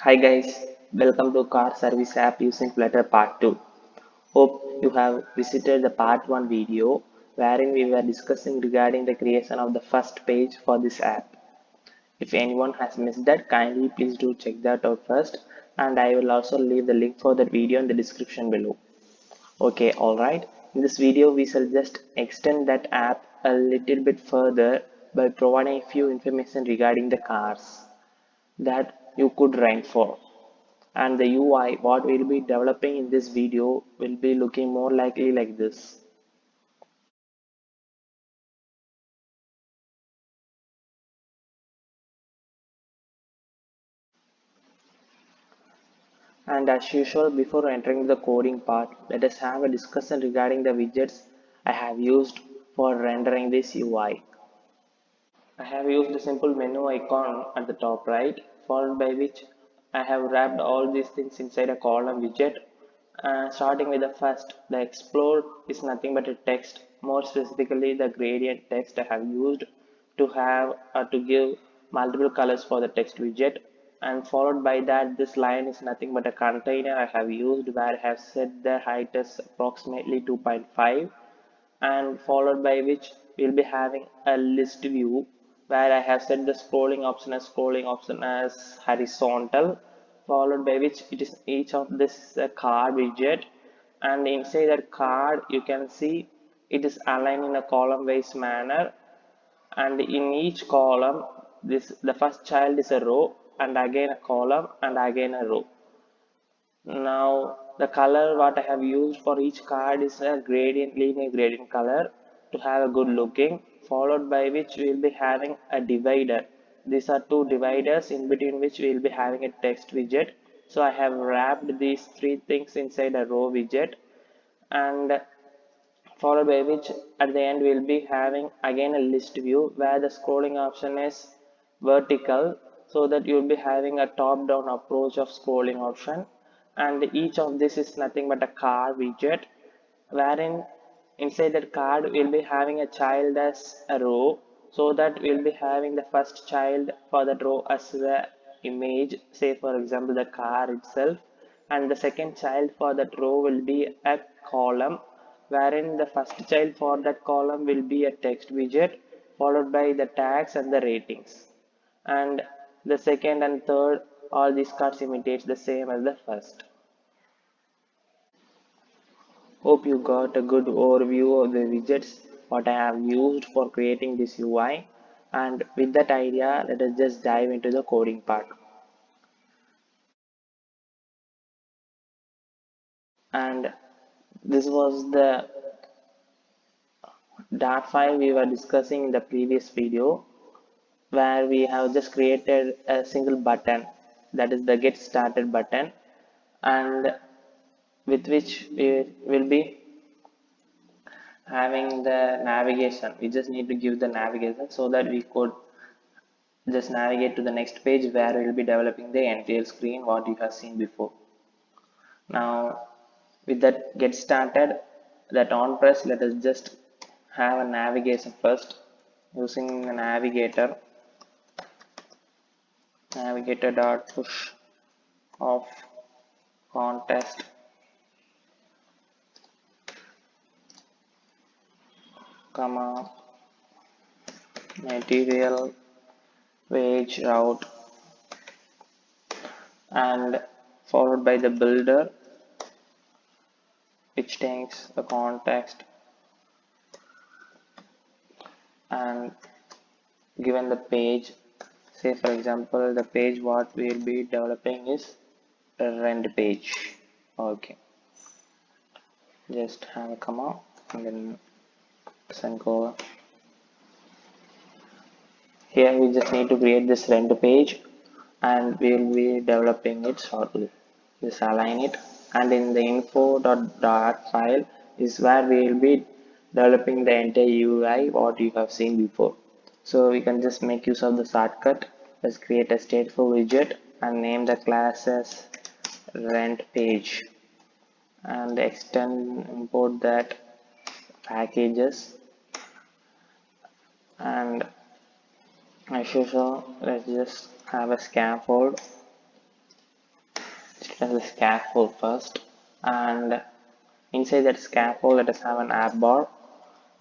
Hi guys, welcome to Car Service App using Flutter Part 2. Hope you have visited the Part 1 video wherein we were discussing regarding the creation of the first page for this app. If anyone has missed that, kindly please do check that out first, and I will also leave the link for that video in the description below. Okay, alright. In this video we shall just extend that app a little bit further by providing a few information regarding the cars that you could rent for, and the UI what we'll be developing in this video will be looking more likely like this. And as usual, before entering the coding part, let us have a discussion regarding the widgets I have used for rendering this UI. I have used a simple menu icon at the top right, followed by which I have wrapped all these things inside a column widget. Starting with the first, the explore is nothing but a text, more specifically the gradient text I have used to give multiple colors for the text widget. And followed by that, this line is nothing but a container I have used where I have set the height as approximately 2.5, and followed by which we'll be having a list view where I have set the scrolling option as horizontal, followed by which it is each of this is a card widget, and inside that card you can see it is aligned in a column wise manner, and in each column this the first child is a row, and again a column, and again a row. Now the color what I have used for each card is a linear gradient color to have a good looking, followed by which we will be having a divider. These are two dividers in between which we will be having a text widget. So I have wrapped these three things inside a row widget, and followed by which at the end we will be having again a list view where the scrolling option is vertical, so that you will be having a top down approach of scrolling option, and each of this is nothing but a card widget wherein inside that card we'll be having a child as a row, so that we'll be having the first child for that row as the image, say for example the car itself, and the second child for that row will be a column wherein the first child for that column will be a text widget followed by the tags and the ratings, and the second and third, all these cards imitates the same as the first. Hope you got a good overview of the widgets what I have used for creating this UI, and with that idea let us just dive into the coding part. And this was the dart file we were discussing in the previous video, where we have just created a single button, that is the get started button, and with which we will be having the navigation. We just need to give the navigation so that we could just navigate to the next page where we will be developing the entire screen what you have seen before. Now with that get started, that on press, let us just have a navigation first using the navigator dot push of contest, comma, material page route, and followed by the builder which takes the context, and given the page, say for example the page what we will be developing is a rent page. Okay, just have a comma and then go. Here we just need to create this rent page, and we will be developing it shortly. Just align it, and in the info.dart file is where we will be developing the entire UI what you have seen before. So we can just make use of the shortcut. Let's create a stateful widget and name the class as rent page, and extend import that packages, and as usual let's just have a scaffold Next, let us scaffold first, and inside that scaffold, let us have an app bar.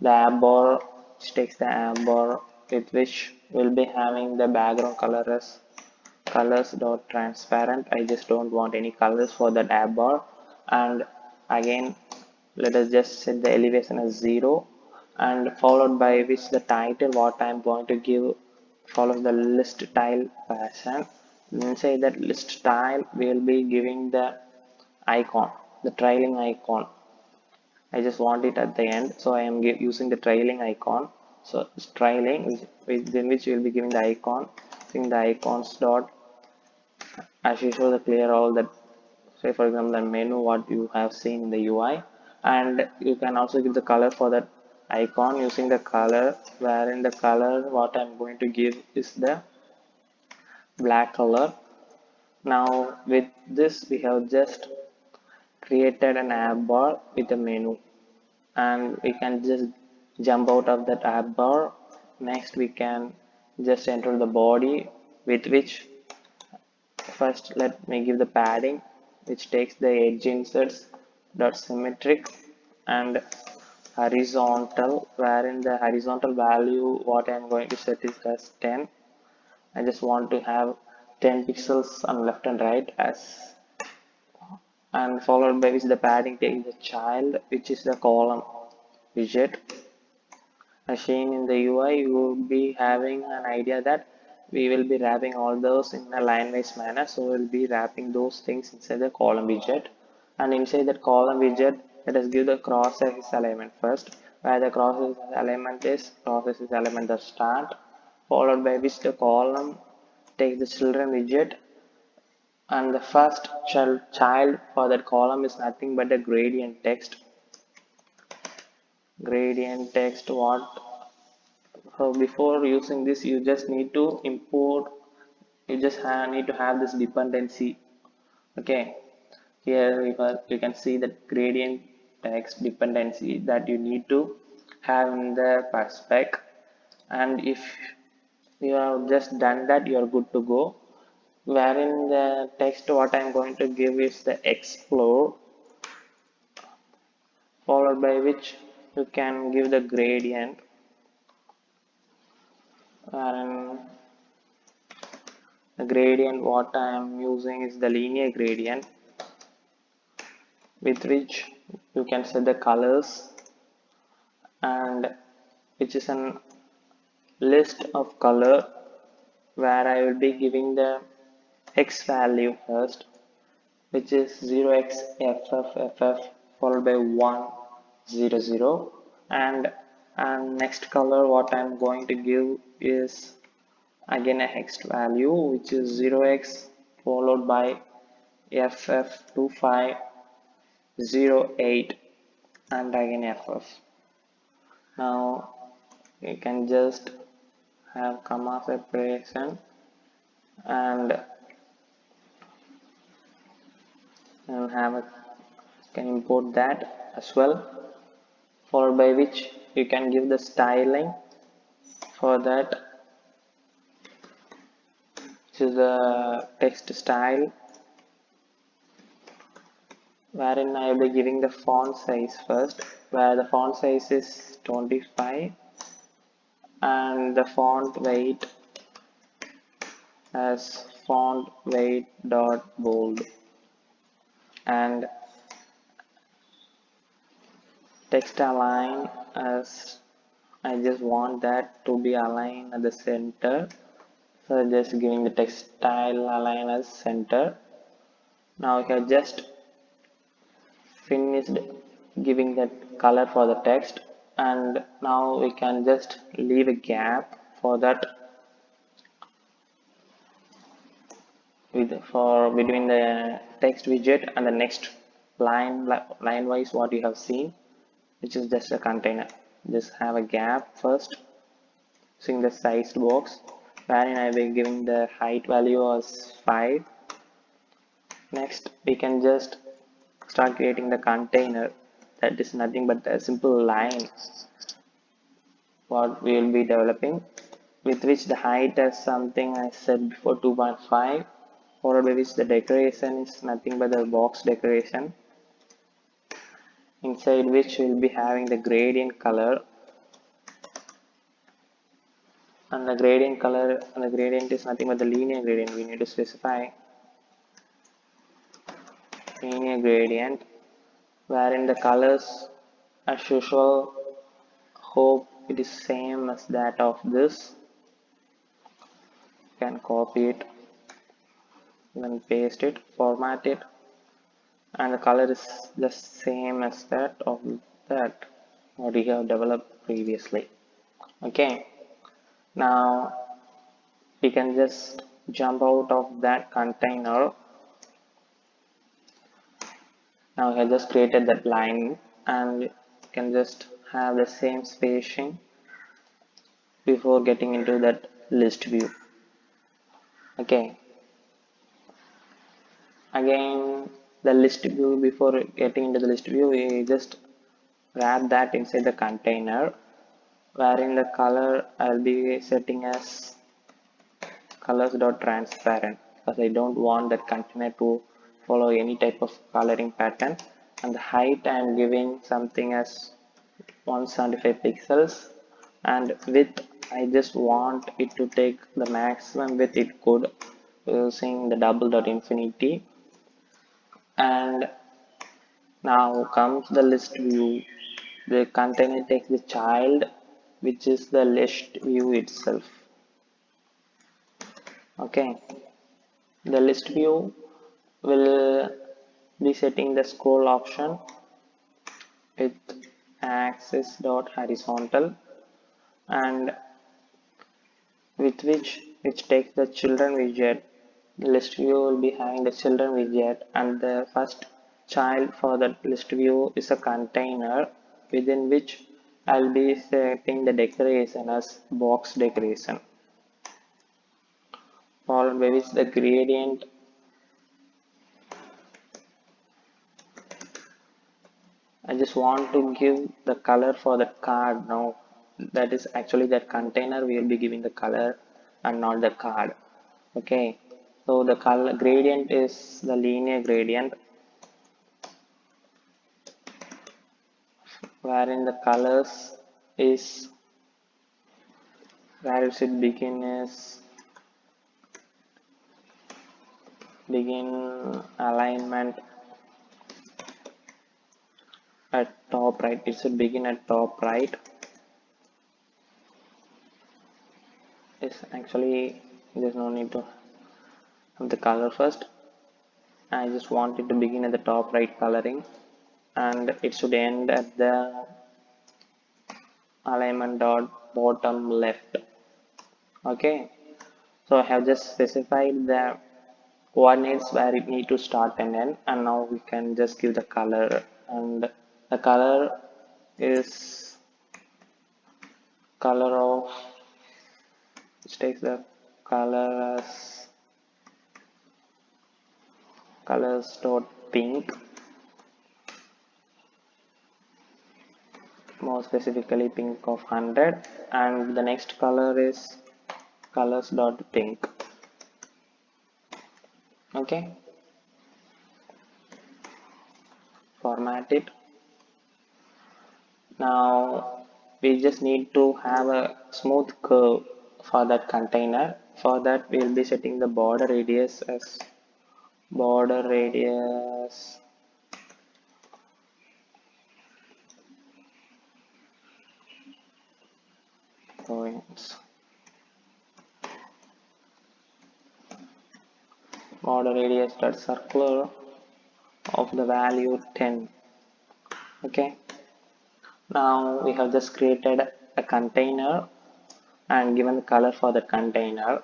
The app bar, which takes the app bar with which we'll be having the background color as colors dot transparent. I just don't want any colors for that app bar. And again, let us just set the elevation as 0, and followed by which the title what I'm going to give follows the list style fashion. Inside that list style, we will be giving the icon, the trailing icon. I just want it at the end, so I am using the trailing icon. So it's trailing, within which we will be giving the icon, using the icons dot as usual the clear all that, say for example the menu what you have seen in the UI, and you can also give the color for that icon using the color, wherein the color what I'm going to give is the black color. Now with this we have just created an app bar with a menu, and we can just jump out of that app bar. Next we can just enter the body, with which first let me give the padding, which takes the edge inserts dot symmetric and horizontal, wherein the horizontal value what I am going to set is as 10. I just want to have 10 pixels on left and right, as and followed by which the padding takes the child, which is the column widget. As seen in the UI, you will be having an idea that we will be wrapping all those in a line-wise manner. So we'll be wrapping those things inside the column widget. And inside that column widget, let us give the cross-axis alignment first. Where the cross-axis alignment is, cross-axis alignment the start, followed by which the column takes the children widget. And the first child for that column is nothing but the gradient text. Gradient text what? So before using this, you just need to import. You just need to have this dependency. Okay, here you can see the gradient text dependency that you need to have in the spec. And if you have just done that, you are good to go. Wherein the text what I am going to give is the explore, followed by which you can give the gradient, wherein the gradient what I am using is the linear gradient, with which you can set the colors, and which is an list of color, where I will be giving the x value first, which is 0xFFFF followed by 100, and next color what I'm going to give is again a hex value, which is 0x followed by FF2508 and again FF. Now you can just have comma separation, and have a can import that as well, followed by which you can give the styling for that, which is the text style, wherein I will be giving the font size first, where the font size is 25 and the font weight as font weight dot bold, and text align as I just want that to be aligned at the center, so just giving the text style align as center. Now we have just finished giving that color for the text, and now we can just leave a gap for that for between the text widget and the next line wise what you have seen, which is just a container. Just have a gap first using the sized box, wherein I will be giving the height value as 5. Next we can just start creating the container, that is nothing but a simple line what we will be developing, with which the height as something I said before 2.5, followed by which the decoration is nothing but the box decoration, inside which we'll be having the gradient color, and the gradient is nothing but the linear gradient. We need to specify linear gradient, wherein the colors as usual, hope it is same as that of this. You can copy it, then paste it, format it, and the color is the same as that of that what we have developed previously. Okay, now we can just jump out of that container. Now we have just created that line, and we can just have the same spacing before getting into that list view. Okay, again the list view, before getting into the list view we just wrap that inside the container, wherein the color I'll be setting as colors.transparent, because I don't want that container to follow any type of coloring pattern. And the height I am giving something as 175 pixels, and width I just want it to take the maximum width it could using the double dot infinity. And now comes the list view. The container takes the child, which is the list view itself. Okay, the list view will be setting the scroll option with axis dot horizontal, and with which takes the children widget. The list view will be having the children widget, and the first child for the list view is a container within which I'll be setting the decoration as box decoration, followed by which the gradient I just want to give the color for the card now. That is actually that container we will be giving the color and not the card. Okay, so the color gradient is the linear gradient, wherein the colors is, where it should begin is begin alignment at top right. It should begin at top right. It's actually there's no need to have the color first. I just want it to begin at the top right coloring, and it should end at the alignment dot bottom left. Okay, so I have just specified the coordinates where it need to start and end, and now we can just give the color, and the color is color of, which takes the color as colors dot pink, more specifically pink of 100, and the next color is colors dot pink. Okay, format it. Now we just need to have a smooth curve for that container. For that we will be setting the border radius as border radius points, border radius dot circular of the value 10. Okay, now we have just created a container and given the color for the container,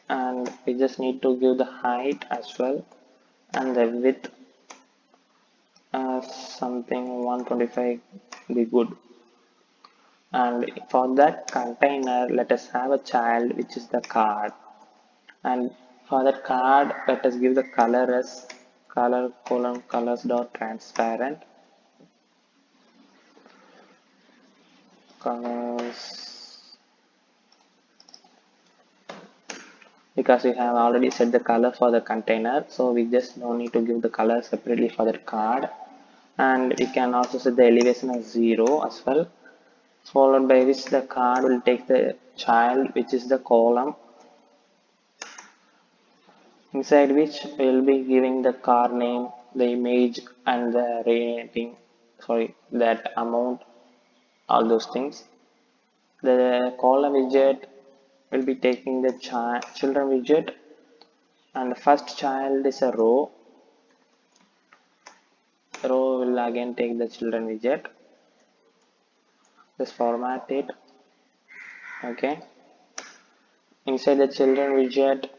and we just need to give the height as well, and the width as something 125 be good. And for that container let us have a child, which is the card, and for that card let us give the color as color colon colors dot transparent, colors because we have already set the color for the container, so we just no need to give the color separately for that card. And we can also set the elevation as 0 as well, followed by which the card will take the child, which is the column, inside which we will be giving the card name, the image, and the rating, sorry, that amount, all those things. The column widget will be taking the children widget, and the first child is a row. The row will again take the children widget. Just format it. Okay. Inside the children widget,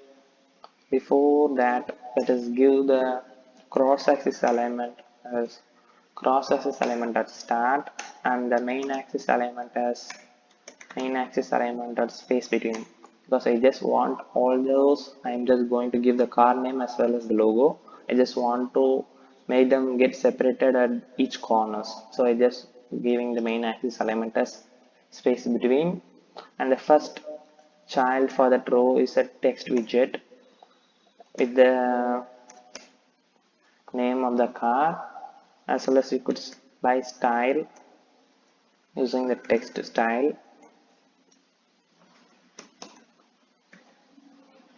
before that, let us give the cross-axis alignment as cross-axis alignment at start, and the main axis alignment as main axis alignment at space between. Because I just want all those, I'm just going to give the car name as well as the logo. I just want to make them get separated at each corners. So I just giving the main axis alignment as space between, and the first child for that row is a text widget with the name of the car, as well as we could by style using the text style,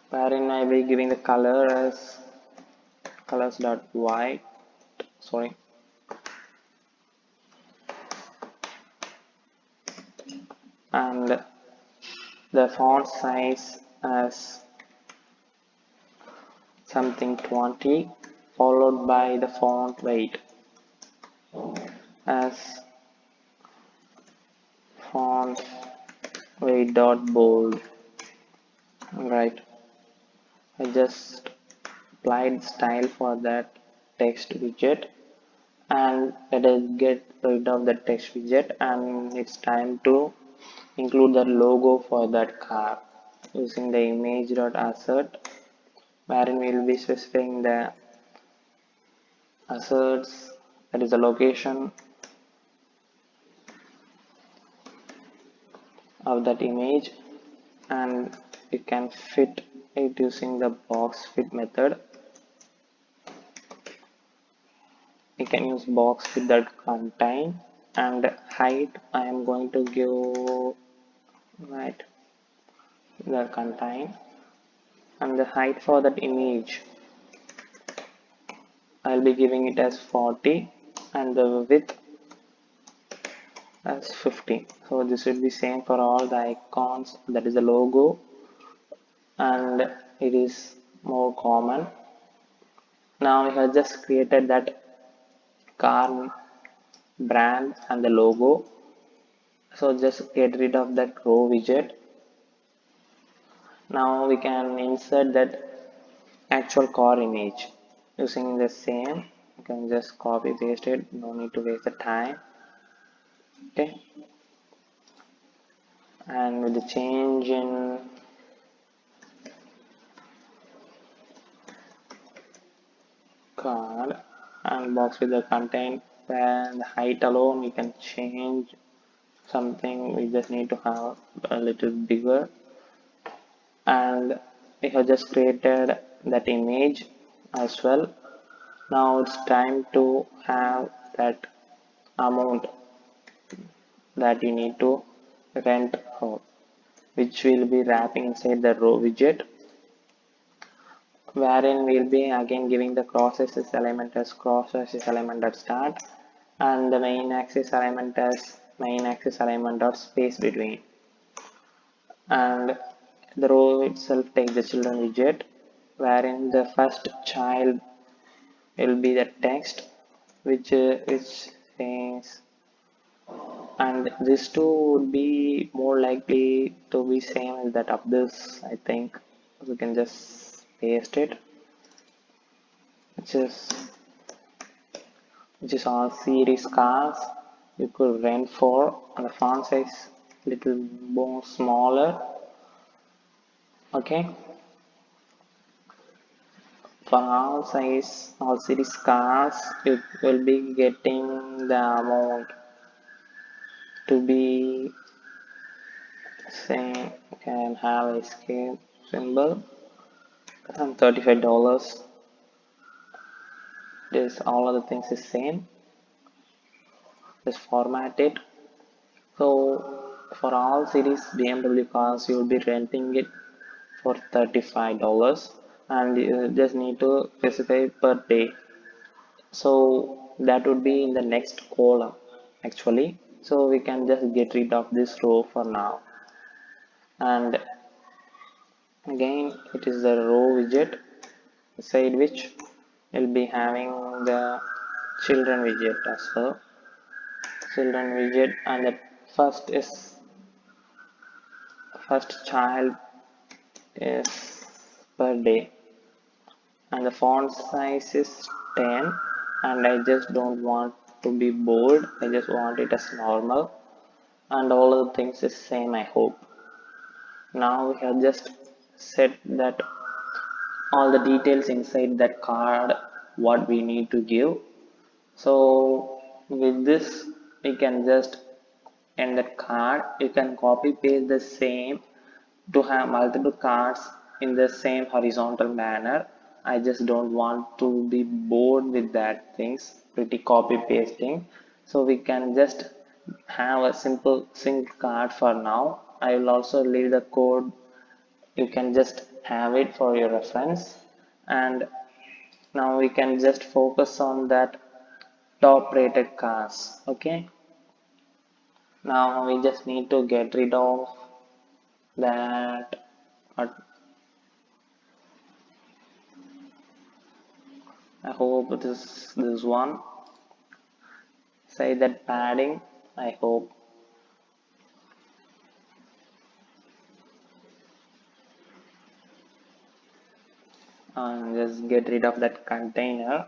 wherein I will be giving the color as colors.white, sorry, and the font size as something 20, followed by the font weight as font weight dot bold. Right, I just applied style for that text widget, and let us get rid of the text widget, and it's time to include the logo for that car using the image.assert, wherein we will be specifying the asserts, that is the location of that image, and you can fit it using the box fit method. You can use box fit that contain, and height I am going to give right the contain, and the height for that image I'll be giving it as 40, and the width as 15. So this will be same for all the icons, that is the logo, and it is more common. Now we have just created that car brand and the logo, so just get rid of that row widget. Now we can insert that actual car image using the same. You can just copy paste it, no need to waste the time. Okay, and with the change in card and box with the content and the height alone, we can change something. We just need to have a little bigger, and we have just created that image as well. Now it's time to have that amount that you need to rent out, which will be wrapping inside the row widget, wherein we'll be again giving the cross axis element as cross axis element at start, and the main axis alignment as main axis alignment dot space between, and the row itself takes the children widget, wherein the first child will be the text which says, and these two would be more likely to be same as that of this. I think we can just paste it, which is all series cars you could rent for, and the font size little more smaller. Okay, for all size all series cars you will be getting the amount to be same. You can have escape symbol, and $35. This all other things is same. Just format it. So for all series BMW cars, you will be renting it for $35, and you just need to specify per day. So that would be in the next column actually. So we can just get rid of this row for now. And again, it is the row widget inside which we'll be having the children widget as well. Children widget, and the first child is per day, and the font size is 10, and I just don't want to be bold, I just want it as normal, and all the things is same, I hope. Now we have just set that all the details inside that card what we need to give. So with this we can just end that card. You can copy paste the same to have multiple cards in the same horizontal manner. I just don't want to be bored with that things pretty copy pasting, so we can just have a simple sync card for now. I will also leave the code, you can just have it for your reference. And now we can just focus on that top rated cars. Okay, now we just need to get rid of that. I hope it is this one. Say that padding, I hope. And just get rid of that container.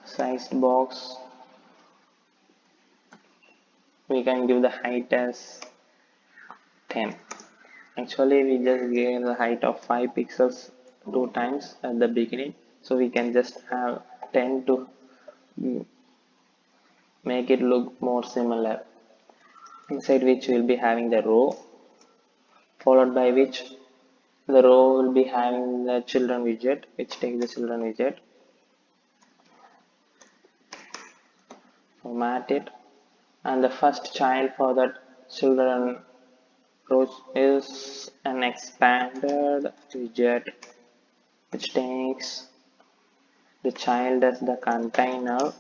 Sized box, we can give the height as 10. Actually we just gave the height of 5 pixels 2 times at the beginning, so we can just have 10 to make it look more similar. Inside which we will be having the row, followed by which the row will be having the children widget, which takes the children widget. Format it, and the first child for that children row is an expanded widget which takes the child as the container,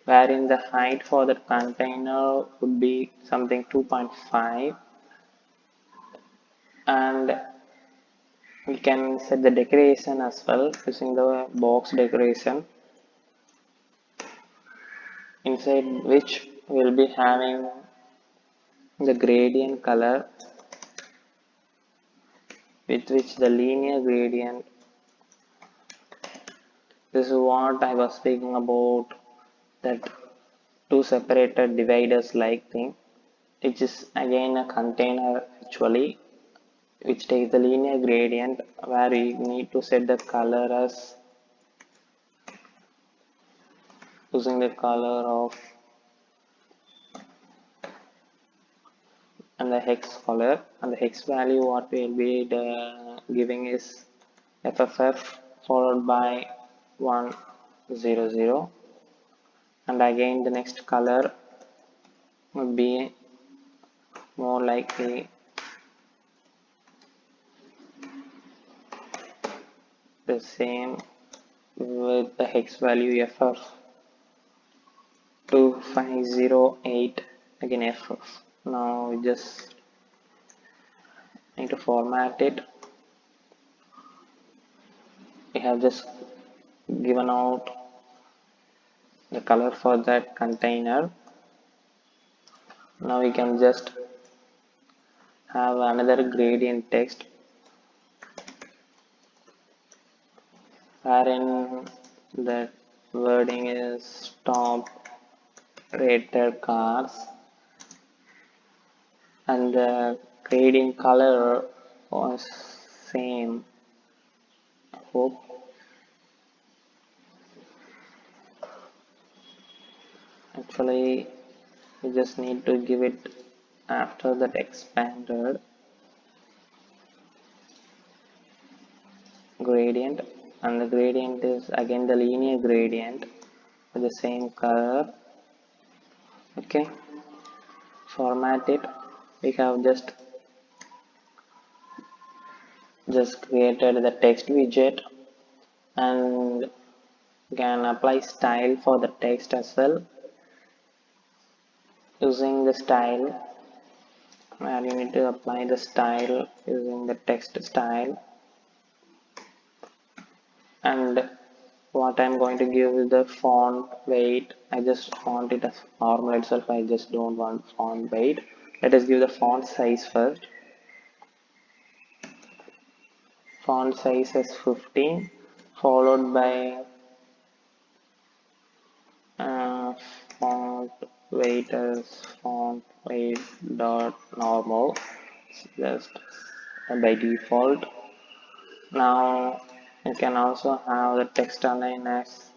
wherein the height for that container would be something 2.5, and we can set the decoration as well using the box decoration, inside which we'll be having the gradient color, with which the linear gradient, this is what I was speaking about, that two separated dividers like thing, which is again a container actually, which takes the linear gradient, where we need to set the color as using the color of and the hex color, and the hex value what we will be giving is FFF followed by 100, and again the next color would be more likely the same with the hex value FF 2508, again FF. Now we just need to format it. We have just given out the color for that container. Now we can just have another gradient text, wherein the wording is top rated cars, and the gradient color was same. I hope. Actually we just need to give it after that expanded. gradient, and the gradient is again the linear gradient with the same color. Okay, format it. We have just created the text widget, and can apply style for the text as well using the style, where you need to apply the style using the text style. And what I'm going to give is the font weight. I just want it as normal itself. I just don't want font weight. Let us give the font size first. Font size is 15, followed by uh, font weight as font weight dot normal, just by default. Now you can also have the text align as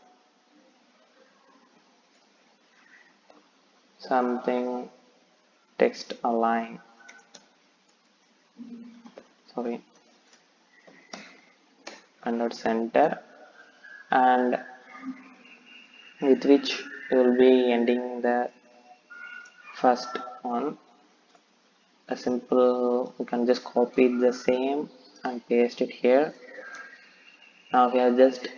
something text align, sorry, under center, and with which you will be ending the first one. A simple, you can just copy the same and paste it here. Now we have just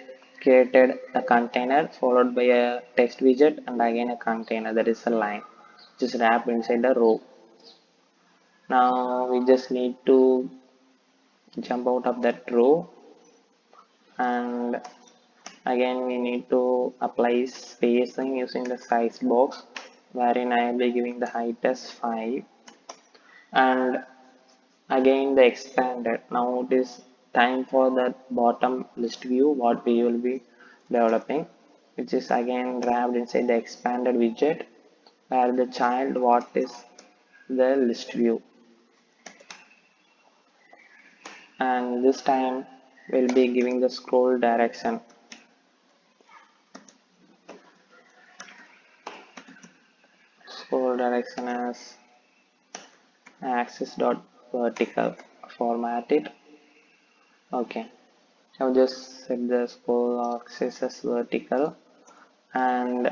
created a container followed by a text widget and again a container, that is a line which is wrapped inside the row. Now we just need to jump out of that row, and again we need to apply spacing using the size box, wherein I will be giving the height as 5, and again the expanded. Now it is time for the bottom list view what we will be developing, which is again wrapped inside the expanded widget, where the child what is the list view, and this time we'll be giving the scroll direction. Scroll direction as axis dot vertical. Format it. Okay, I'll just set the scroll axis as vertical, and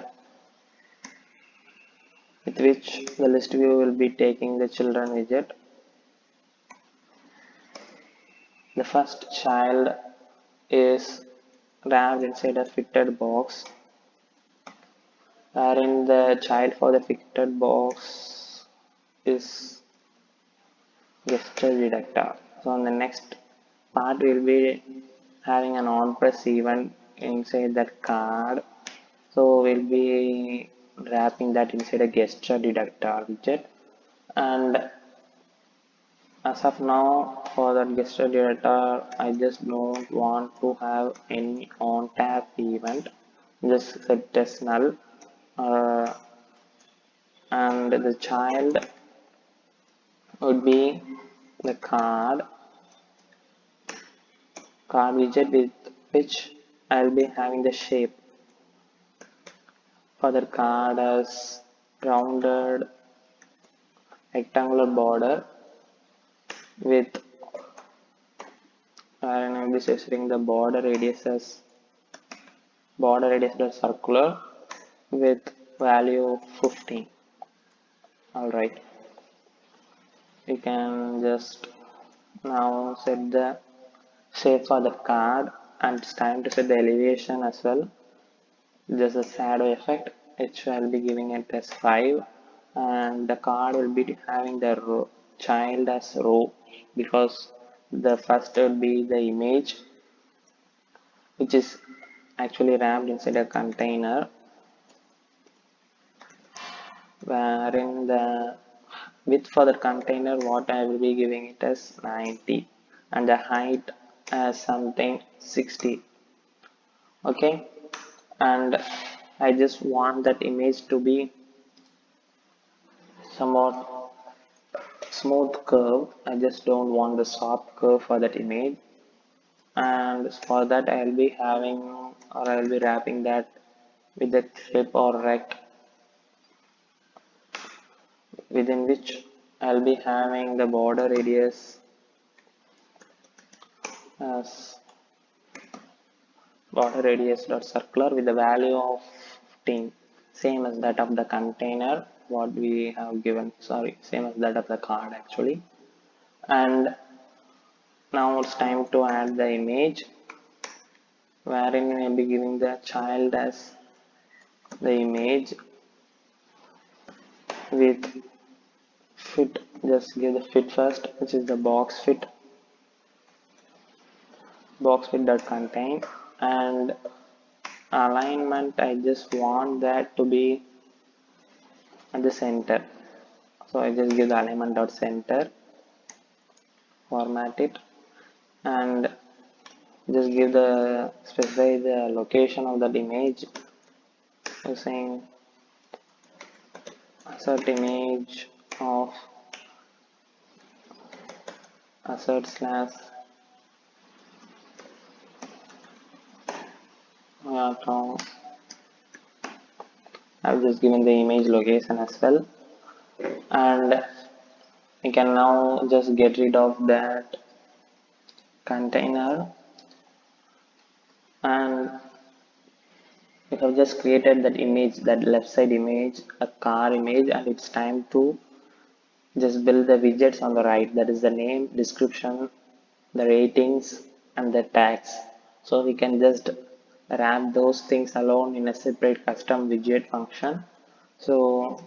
with which the list view will be taking the children widget. The first child is wrapped inside a fitted box, wherein the child for the fitted box is gesture detector. So on the next part we'll be having an on press event inside that card. So we'll be wrapping that inside a gesture detector widget, and as of now for that gesture detector I just don't want to have any on tap event, just set as null, uh, and the child would be the card widget, with which I'll be having the shape for the card as rounded rectangular border, with and I'll be setting the border radius as circular with value 15. Alright, you can just now set the shape for the card, and it's time to set the elevation as well, just a shadow effect which I'll be giving it as 5, and the card will be having the child as row, because the first will be the image which is actually wrapped inside a container, wherein the width for the container what I will be giving it as 90, and the height as something 60. Okay, and I just want that image to be somewhat smooth curve. I just don't want the sharp curve for that image, and for that I'll be having, or I'll be wrapping that with a clip or rect, within which I'll be having the border radius as border radius dot circular with the value of 15, same as that of the container what we have given, sorry, same as that of the card actually. And now it's time to add the image, wherein we will be giving the child as the image with fit. Just give the fit first, which is the box fit that contain. And alignment, I just want that to be at the center, so I just give the alignment dot center, format it, and just give the specify the location of that image using assert image of assert slash wrong. I've just given the image location as well, and we can now just get rid of that container, and we have just created that image, that left side image, a car image, and it's time to just build the widgets on the right, that is the name, description, the ratings, and the tags. So we can just wrap those things alone in a separate custom widget function. So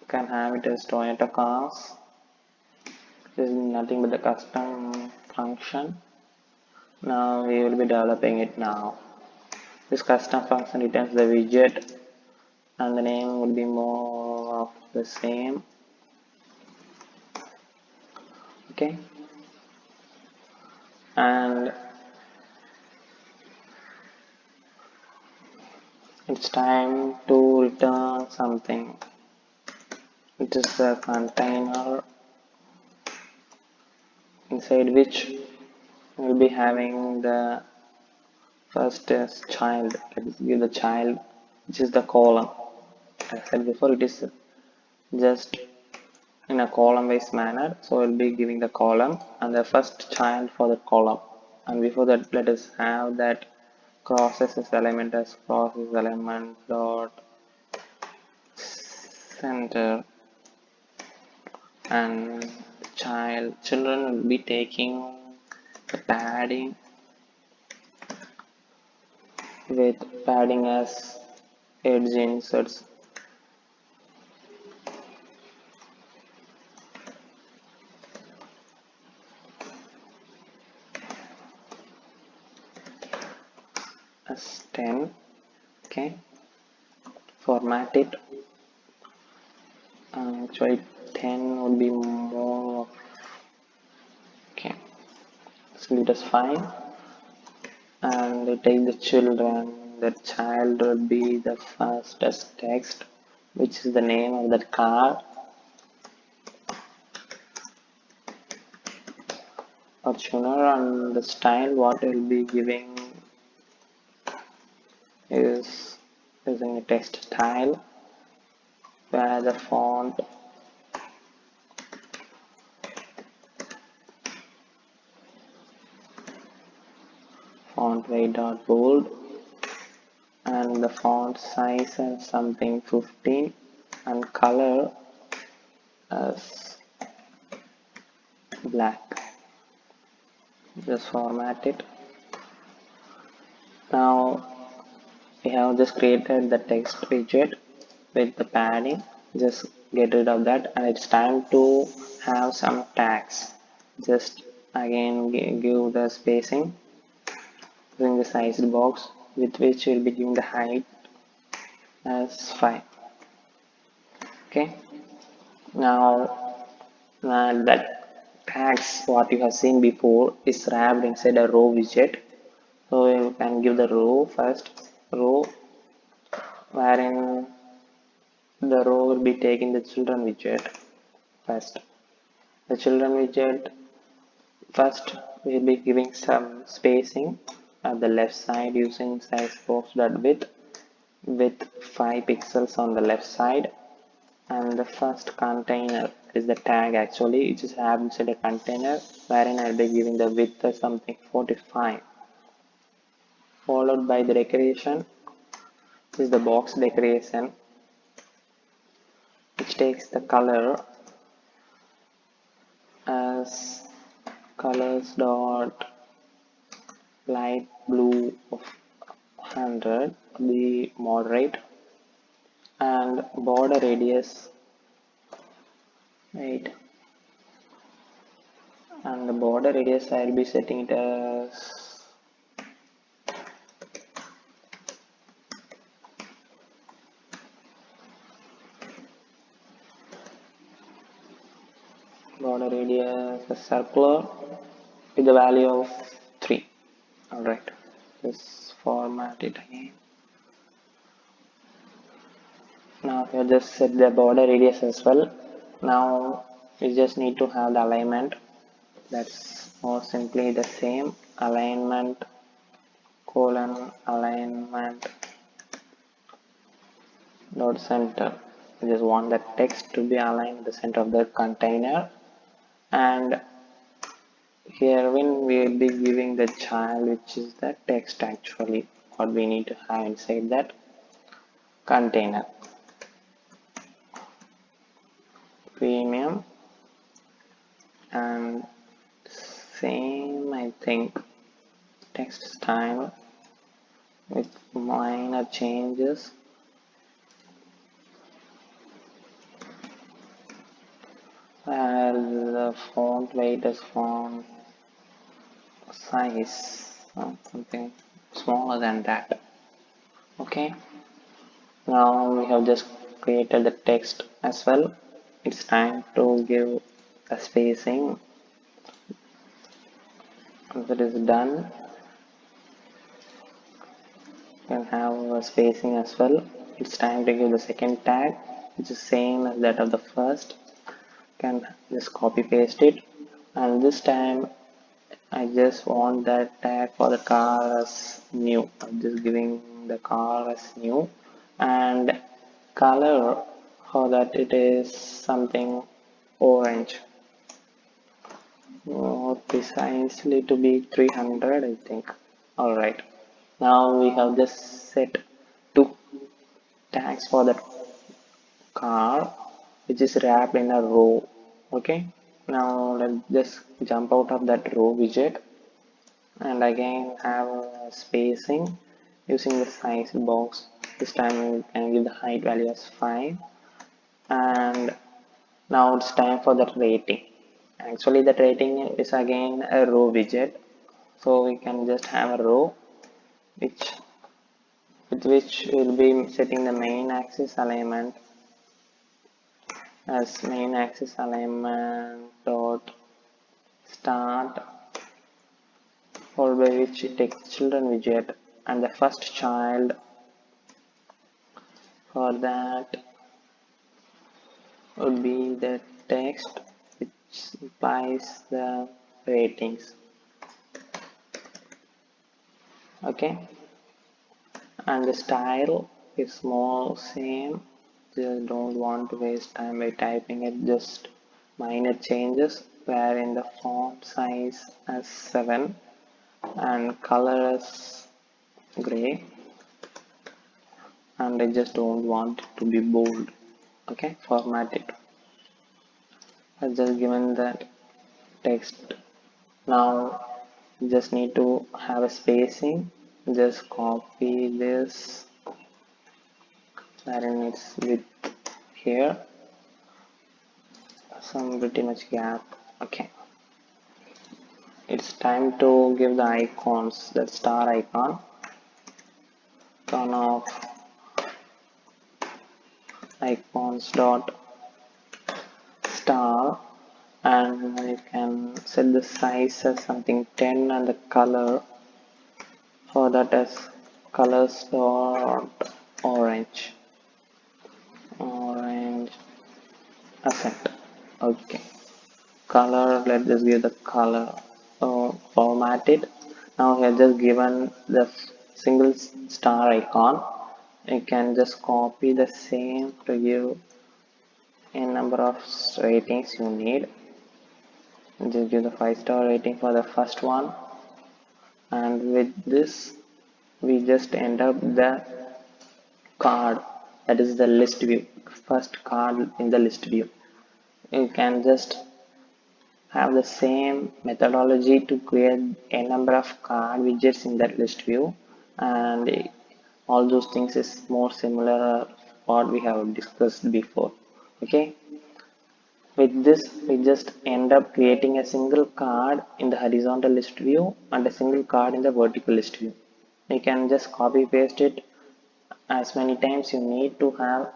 you can have it as Toyota cars. This is nothing but the custom function. Now we will be developing it now. This custom function returns the widget, and the name would be more of the same. Okay, and it's time to return something. It is the container inside which we'll be having the first is child. Let's give the child, which is the column. As I said before, it is just in a column based manner, so we'll be giving the column and the first child for the column. And before that, let us have that crosses element as crosses element dot center, and children will be taking the padding with padding as edge inserts. As 10. Okay, format it. Actually 10 would be more. Okay, so leave it as 5, and we take the children. The child would be the first as text, which is the name of that car. Fortuner, and the style what we'll be giving is using a text style, where the font weight dot bold, and the font size as something 15, and color as black. Just format it. Now we have just created the text widget with the padding. Just get rid of that, and it's time to have some tags. Just again give the spacing using the sized box, with which we'll be giving the height as 5. Okay, now that tags what you have seen before is wrapped inside a row widget. So you can give the row first, row wherein the row will be taking the children widget first. The children widget first we'll be giving some spacing at the left side using size box dot width with 5 pixels on the left side, and the first container is the tag actually, it is have inside a container, wherein I'll be giving the width as something 45. followed by the decoration. This is the box decoration, which takes the color as colors dot light blue of 100, be moderate, and border radius 8, and the border radius I'll be setting it as border radius is circular with the value of 3. Alright, just format it again. Now you just set the border radius as well. Now we just need to have the alignment. That's more simply the same alignment colon alignment dot center. We just want the text to be aligned in the center of the container, and here when we will be giving the child, which is the text actually what we need to have inside that container. Premium and same I think text style with minor changes. The font weight is font size something smaller than that. Okay, now we have just created the text as well. It's time to give a spacing. Once it is done, you can have a spacing as well. It's time to give the second tag, which is same as that of the first. You can just copy paste it, and this time I just want that tag for the car as new. I'm just giving the car as new, and color for that it is something orange, more precisely to be 300 I think. Alright, now we have just set two tags for that car, which is wrapped in a row. Okay, now let's just jump out of that row widget and again have a spacing using the size box. This time we can give the height value as 5, and now it's time for that rating. Actually that rating is again a row widget, so we can just have a row with which we'll be setting the main axis alignment as main axis alignment dot start, followed by which it takes children widget, and the first child for that would be the text which implies the ratings. Okay, and the style is more same. Just don't want to waste time by typing it, just minor changes wherein the font size as 7 and color is gray, and I just don't want it to be bold. Okay, format it. I've just given that text. Now just need to have a spacing. Just copy this wherein it's width here, some pretty much gap. Okay, it's time to give the icons, that star icon. Turn off icons dot star, and you can set the size as something 10 and the color for that as colors dot orange accent. Okay, color, let's just give the color, format it. Now we have just given the single star icon. You can just copy the same to give a number of ratings you need. Just give the 5-star rating for the first one, and with this we just end up the card, that is the list view, first card in the list view. You can just have the same methodology to create a number of card widgets in that list view, and all those things is more similar what we have discussed before. Okay, with this we just end up creating a single card in the horizontal list view and a single card in the vertical list view. You can just copy paste it as many times you need to have,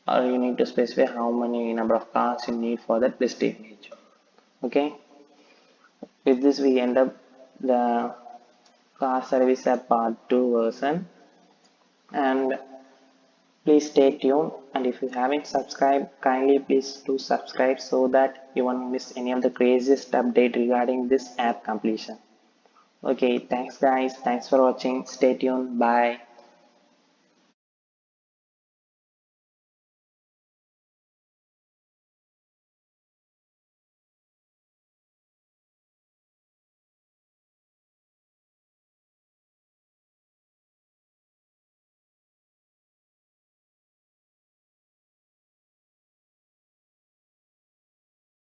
or you need to specify how many number of cards you need for that list image. Okay, with this we end up the car service app part 2 version, and please stay tuned, and if you haven't subscribed, kindly please do subscribe so that you won't miss any of the craziest update regarding this app completion. Okay, thanks guys, thanks for watching, stay tuned, bye.